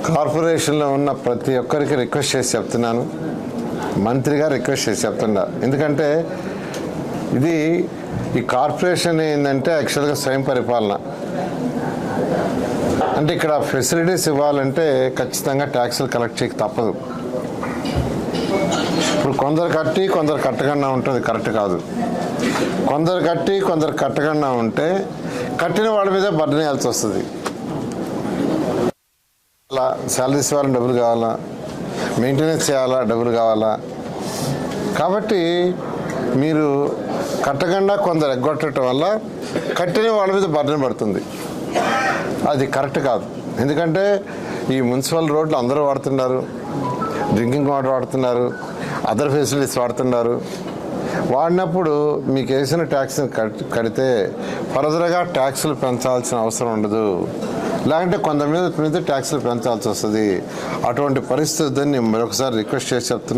కార్పొరేషన్లో ఉన్న ప్రతి ఒక్కరికి రిక్వెస్ట్ చేసి చెప్తున్నాను, మంత్రిగా రిక్వెస్ట్ చేసి చెప్తున్నా. ఎందుకంటే ఈ కార్పొరేషన్ ఏంటంటే యాక్చువల్గా స్వయం పరిపాలన. అంటే ఇక్కడ ఫెసిలిటీస్ ఇవ్వాలంటే ఖచ్చితంగా ట్యాక్సులు కలెక్ట్ చేయక తప్పదు. ఇప్పుడు కొందరు కట్టి కొందరు కట్టకుండా ఉంటుంది, కరెక్ట్ కాదు. కొందరు కట్టి కొందరు కట్టకుండా ఉంటే కట్టిన వాళ్ళ మీద బర్డెన్ వేయాల్సి వస్తుంది. అలా శాలరీస్ ఇవ్వాలని డబ్బులు కావాలా, మెయింటెనెన్స్ చేయాలా డబ్బులు కావాలా. కాబట్టి మీరు కట్టకుండా కొందరు ఎగ్గొట్టడం వల్ల కట్టిన వాళ్ళ మీద బర్డెన్ పడుతుంది. అది కరెక్ట్ కాదు. ఎందుకంటే ఈ మున్సిపల్ రోడ్లు అందరూ వాడుతున్నారు, డ్రింకింగ్ వాటర్ వాడుతున్నారు, అదర్ ఫెసిలిటీస్ వాడుతున్నారు. వాడినప్పుడు మీకు వేసిన ట్యాక్స్ని కడితే ఫర్దర్గా ట్యాక్సులు పెంచాల్సిన అవసరం ఉండదు. లేదంటే కొంత మీద ట్యాక్సులు పెంచాల్సి వస్తుంది. అటువంటి పరిస్థితిని మరొకసారి రిక్వెస్ట్ చేసి చెప్తున్నా.